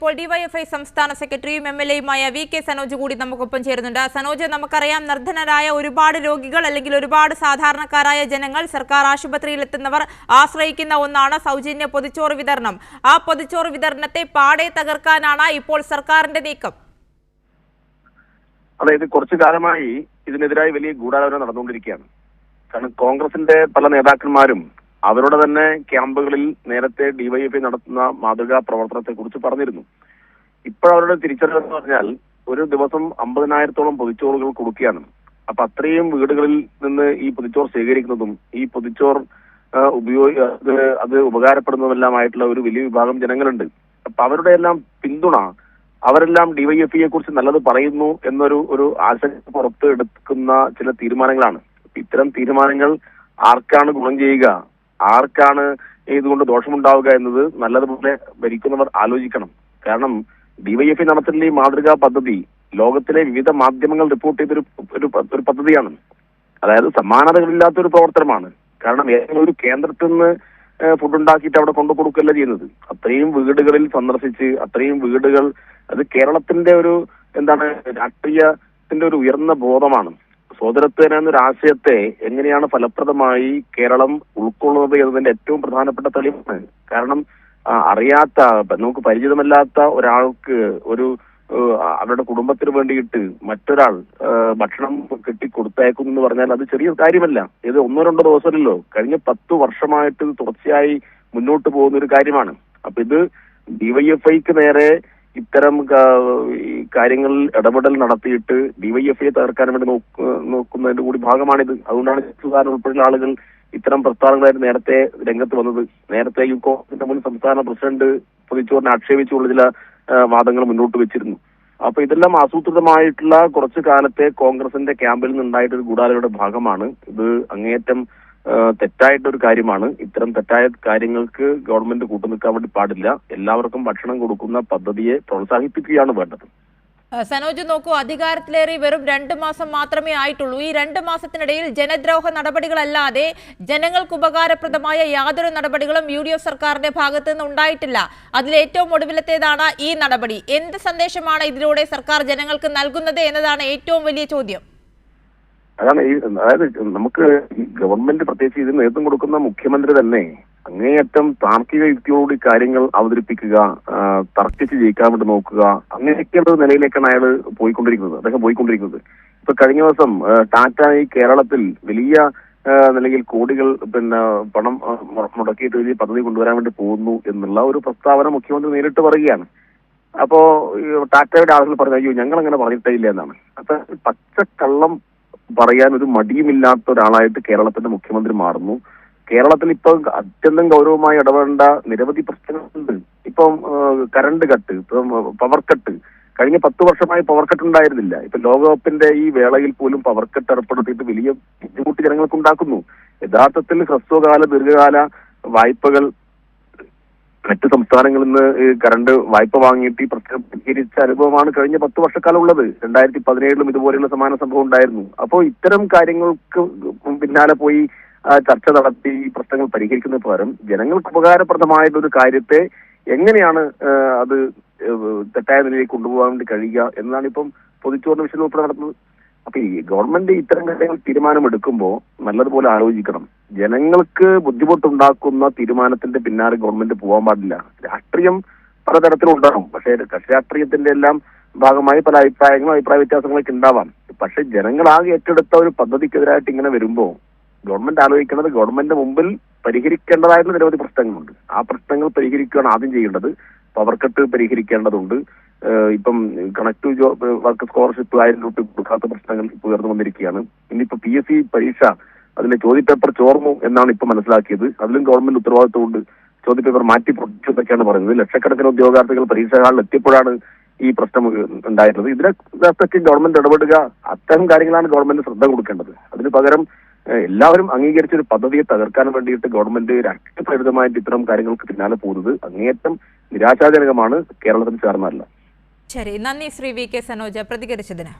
ഇപ്പോൾ ഡിവൈഎഫ്ഐ സംസ്ഥാന സെക്രട്ടറിയും എംഎൽഎയുമായ വി കെ സനോജ് കൂടി നമുക്കൊപ്പം ചേരുന്നുണ്ട്. സനോജ്, നമുക്കറിയാം നിർധനരായ ഒരുപാട് രോഗികൾ അല്ലെങ്കിൽ ഒരുപാട് സാധാരണക്കാരായ ജനങ്ങൾ സർക്കാർ ആശുപത്രിയിൽ എത്തുന്നവർ ആശ്രയിക്കുന്ന ഒന്നാണ് സൗജന്യ പൊതിച്ചോറ് വിതരണം. ആ പൊതിച്ചോറ് വിതരണത്തെ പാടെ തകർക്കാനാണ് ഇപ്പോൾ സർക്കാരിന്റെ നീക്കം. അതായത് കുറച്ചു കാലമായി ഇതിനെതിരായി വലിയ ഗൂഢാലോചന നടന്നുകൊണ്ടിരിക്കുകയാണ്. കാരണം കോൺഗ്രസിന്റെ പല നേതാക്കന്മാരും അവരുടെ തന്നെ ക്യാമ്പുകളിൽ നേരത്തെ ഡിവൈഎഫ്ഐ നടത്തുന്ന മാതൃകാ പ്രവർത്തനത്തെ കുറിച്ച് പറഞ്ഞിരുന്നു. ഇപ്പോഴവരുടെ തിരിച്ചറിവെന്ന് പറഞ്ഞാൽ ഒരു ദിവസം 50,000-ഓളം പൊതിച്ചോറുകൾ കൊടുക്കുകയാണ്. അപ്പൊ അത്രയും വീടുകളിൽ നിന്ന് ഈ പൊതിച്ചോർ ശേഖരിക്കുന്നതും ഈ പൊതിച്ചോർ അത് ഉപകാരപ്പെടുന്നതുമെല്ലാമായിട്ടുള്ള ഒരു വലിയ വിഭാഗം ജനങ്ങളുണ്ട്. അപ്പൊ അവരുടെ എല്ലാം പിന്തുണ, അവരെല്ലാം ഡിവൈഎഫ്ഐയെ കുറിച്ച് നല്ലത് പറയുന്നു എന്നൊരു ആശങ്ക പുറത്ത് എടുക്കുന്ന ചില തീരുമാനങ്ങളാണ്. ഇത്തരം തീരുമാനങ്ങൾ ആർക്കാണ് ഗുണം ചെയ്യുക, ആർക്കാണ് ഇതുകൊണ്ട് ദോഷമുണ്ടാവുക എന്നത് നല്ലതുപോലെ ഭരിക്കുന്നവർ ആലോചിക്കണം. കാരണം ഡിവൈഎഫ്ഐ നടത്തുന്ന ഈ മാതൃകാ പദ്ധതി ലോകത്തിലെ വിവിധ മാധ്യമങ്ങൾ റിപ്പോർട്ട് ചെയ്തൊരു ഒരു പദ്ധതിയാണ്. അതായത് സമാനതകളില്ലാത്ത ഒരു പ്രവർത്തനമാണ്. കാരണം ഏതെങ്കിലും ഒരു കേന്ദ്രത്തിൽ നിന്ന് ഫുഡ് ഉണ്ടാക്കിയിട്ട് അവിടെ കൊണ്ടു കൊടുക്കുകയല്ല ചെയ്യുന്നത്. അത്രയും വീടുകളിൽ സന്ദർശിച്ച് അത്രയും വീടുകൾ, അത് കേരളത്തിന്റെ രാഷ്ട്രീയത്തിന്റെ ഒരു ഉയർന്ന ബോധമാണ്. സോദരത്വം എന്നൊരു ആശയത്തെ എങ്ങനെയാണ് ഫലപ്രദമായി കേരളം ഉൾക്കൊള്ളുന്നത് എന്നതിന്റെ ഏറ്റവും പ്രധാനപ്പെട്ട തെളിവാണ്. കാരണം അറിയാത്ത, നമുക്ക് പരിചിതമല്ലാത്ത ഒരാൾക്ക് അവരുടെ കുടുംബത്തിന് വേണ്ടിയിട്ട് മറ്റൊരാൾ ഭക്ഷണം കെട്ടി കൊടുത്തയക്കുന്നു എന്ന് പറഞ്ഞാൽ അത് ചെറിയ കാര്യമല്ല. ഇത് 1-2 ദിവസമല്ലല്ലോ, കഴിഞ്ഞ 10 വർഷമായിട്ട് തുടർച്ചയായി മുന്നോട്ട് പോകുന്ന ഒരു കാര്യമാണ്. അപ്പൊ ഇത് ഡിവൈഎഫ്ഐക്ക് നേരെ ഇത്തരം കാര്യങ്ങളിൽ ഇടപെടൽ നടത്തിയിട്ട് ഡിവൈഎഫ്ഐയെ തകർക്കാൻ വേണ്ടി നോക്കുന്നതിന്റെ കൂടി ഭാഗമാണിത്. അതുകൊണ്ടാണ് സുധാകരൻ ഉൾപ്പെടെയുള്ള ആളുകൾ ഇത്തരം പ്രസ്താവനകളായിട്ട് നേരത്തെ രംഗത്ത് വന്നത്. നേരത്തെ യുകോന്റെ മുൻ സംസ്ഥാന പ്രസിഡന്റ് പൊതിച്ചോറിനെ ആക്ഷേപിച്ചുള്ള ചില വാദങ്ങൾ മുന്നോട്ട് വെച്ചിരുന്നു. അപ്പൊ ഇതെല്ലാം ആസൂത്രിതമായിട്ടുള്ള കുറച്ചു കാലത്തെ കോൺഗ്രസിന്റെ ക്യാമ്പിൽ നിന്നുണ്ടായിട്ടൊരു ഗൂഢാലോചനയുടെ ഭാഗമാണ്. ഇത് അങ്ങേയറ്റം തെറ്റായിട്ടൊരു കാര്യമാണ്. ഇത്തരം തെറ്റായ കാര്യങ്ങൾക്ക് ഗവൺമെന്റ് കൂട്ടുനിൽക്കാൻ വേണ്ടി പാടില്ല. എല്ലാവർക്കും ഭക്ഷണം കൊടുക്കുന്ന പദ്ധതിയെ പ്രോത്സാഹിപ്പിക്കുകയാണ് വേണ്ടത്. സനോജ്, നോക്കൂ, അധികാരത്തിലേറി വെറും 2 മാസം മാത്രമേ ആയിട്ടുള്ളൂ. ഈ 2 മാസത്തിനിടയിൽ ജനദ്രോഹ നടപടികളല്ലാതെ ജനങ്ങൾക്ക് ഉപകാരപ്രദമായ യാതൊരു നടപടികളും UDF സർക്കാരിന്റെ ഭാഗത്ത് നിന്ന് ഉണ്ടായിട്ടില്ല. അതിലേറ്റവും ഒടുവിലത്തേതാണ് ഈ നടപടി. എന്ത് സന്ദേശമാണ് ഇതിലൂടെ സർക്കാർ ജനങ്ങൾക്ക് നൽകുന്നത് എന്നതാണ് ഏറ്റവും വലിയ ചോദ്യം. അതായത് നമുക്ക് ഗവൺമെന്റ്, പ്രത്യേകിച്ച് ഇതിന് നേതൃത്വം കൊടുക്കുന്ന മുഖ്യമന്ത്രി തന്നെ അങ്ങേയറ്റം താർക്കിക യുക്തിയോടുകൂടി കാര്യങ്ങൾ അവതരിപ്പിക്കുക, തർക്കിച്ച് ജയിക്കാൻ വേണ്ടി നോക്കുക, അങ്ങനെയൊക്കെയുള്ള നിലയിലേക്കാണ് അദ്ദേഹം പോയിക്കൊണ്ടിരിക്കുന്നത്. ഇപ്പൊ കഴിഞ്ഞ ദിവസം ടാറ്റ ഈ കേരളത്തിൽ വലിയ നിലയിൽ കോടികൾ പണം മുടക്കിയിട്ട് വലിയ പദ്ധതി കൊണ്ടുവരാൻ വേണ്ടി പോകുന്നു എന്നുള്ള ഒരു പ്രസ്താവന മുഖ്യമന്ത്രി നേരിട്ട് പറയുകയാണ്. അപ്പോ ടാറ്റയുടെ ആളുകൾ പറഞ്ഞു, അയ്യോ ഞങ്ങൾ അങ്ങനെ പറഞ്ഞിട്ടേ ഇല്ല എന്നാണ്. അപ്പൊ പച്ചക്കള്ളം പറയാൻ ഒരു മടിയുമില്ലാത്ത ഒരാളായിട്ട് കേരളത്തിന്റെ മുഖ്യമന്ത്രി മാറുന്നു. കേരളത്തിൽ ഇപ്പൊ അത്യന്തം ഗൗരവമായി ഇടപെടേണ്ട നിരവധി പ്രശ്നങ്ങളുണ്ട്. ഇപ്പം കറണ്ട് കട്ട്, ഇപ്പം പവർ കട്ട്, കഴിഞ്ഞ 10 വർഷമായി പവർ കട്ട് ഉണ്ടായിരുന്നില്ല. ഇപ്പൊ ലോകകപ്പിന്റെ ഈ വേളയിൽ പോലും പവർ കട്ട് ഏർപ്പെടുത്തിയിട്ട് വലിയ ബുദ്ധിമുട്ട് ജനങ്ങൾക്ക് ഉണ്ടാക്കുന്നു. യഥാർത്ഥത്തിൽ ഹ്രസ്വകാല ദീർഘകാല വായ്പകൾ മറ്റു സംസ്ഥാനങ്ങളിൽ നിന്ന് കറണ്ട് വായ്പ വാങ്ങിയിട്ട് ഈ പ്രശ്നം പരിഹരിച്ച അനുഭവമാണ് കഴിഞ്ഞ 10 വർഷക്കാലം ഉള്ളത്. 2017 ഇതുപോലെയുള്ള സമാന സംഭവം ഉണ്ടായിരുന്നു. അപ്പോൾ ഇത്തരം കാര്യങ്ങൾക്ക് പിന്നാലെ പോയി ചർച്ച നടത്തി ഈ പ്രശ്നങ്ങൾ പരിഹരിക്കുന്നതിന് പകരം ജനങ്ങൾക്ക് ഉപകാരപ്രദമായിട്ടൊരു കാര്യത്തെ എങ്ങനെയാണ് അത് തെറ്റായ നിലയിലേക്ക് കൊണ്ടുപോകാൻ വേണ്ടി കഴിയുക എന്നതാണ് ഇപ്പം പൊതിച്ചോറിന്റെ വിഷയം ഉൾപ്പെടെ നടത്തുന്നത്. അപ്പൊ ഈ ഗവൺമെന്റ് ഇത്തരം കാര്യങ്ങൾ തീരുമാനമെടുക്കുമ്പോൾ നല്ലതുപോലെ ആലോചിക്കണം. ജനങ്ങൾക്ക് ബുദ്ധിമുട്ടുണ്ടാക്കുന്ന തീരുമാനത്തിന്റെ പിന്നാലെ ഗവൺമെന്റ് പോകാൻ പാടില്ല. രാഷ്ട്രീയം പലതരത്തിലും ഉണ്ടാകും. പക്ഷേ രാഷ്ട്രീയത്തിന്റെ എല്ലാം ഭാഗമായി പല അഭിപ്രായ വ്യത്യാസങ്ങളൊക്കെ ഉണ്ടാവാം. പക്ഷെ ജനങ്ങളാകെ ഏറ്റെടുത്ത ഒരു പദ്ധതിക്കെതിരായിട്ട് ഇങ്ങനെ വരുമ്പോൾ ഗവൺമെന്റ് ആലോചിക്കുന്നത്, ഗവൺമെന്റ് മുമ്പിൽ പരിഹരിക്കേണ്ടതായിട്ടുള്ള നിരവധി പ്രശ്നങ്ങളുണ്ട്. ആ പ്രശ്നങ്ങൾ പരിഹരിക്കുകയാണ് ആദ്യം ചെയ്യേണ്ടത്. പവർ കട്ട് പരിഹരിക്കേണ്ടതുണ്ട്. ഇപ്പം കണക്ട് വർക്ക് സ്കോളർഷിപ്പ് 1000 രൂപ കൊടുക്കാത്ത പ്രശ്നങ്ങൾ ഇപ്പോൾ ഉയർന്നു വന്നിരിക്കുകയാണ്. ഇനിയിപ്പോ PSC പരീക്ഷ, അതിന്റെ ചോദ്യപേപ്പർ ചോർന്നു എന്നാണ് ഇപ്പൊ മനസ്സിലാക്കിയത്. അതിലും ഗവൺമെന്റ് ഉത്തരവാദിത്വമുണ്ട്. ചോദ്യപേപ്പർ മാറ്റി പൊട്ടിച്ചെന്നൊക്കെയാണ് പറയുന്നത്. ലക്ഷക്കണക്കിന് ഉദ്യോഗാർത്ഥികൾ പരീക്ഷ ഹാളിൽ എത്തിയപ്പോഴാണ് ഈ പ്രശ്നം ഉണ്ടായിരുന്നത്. ഇതിനകത്തൊക്കെ ഗവൺമെന്റ് ഇടപെടുക, അത്തരം കാര്യങ്ങളാണ് ഗവൺമെന്റ് ശ്രദ്ധ കൊടുക്കേണ്ടത്. അതിന് പകരം എല്ലാവരും അംഗീകരിച്ച ഒരു പദ്ധതിയെ തകർക്കാൻ വേണ്ടിയിട്ട് ഗവൺമെന്റ് രാഷ്ട്രീയപ്രേരിതമായിട്ട് ഇത്തരം കാര്യങ്ങൾക്ക് പിന്നാലെ പോകുന്നത് അങ്ങേയറ്റം നിരാശാജനകമാണ്. കേരളത്തിന് ചേർന്നല്ല. ശരി, നന്ദി ശ്രീ വി കെ സനോജ് പ്രതികരിച്ചതിന്.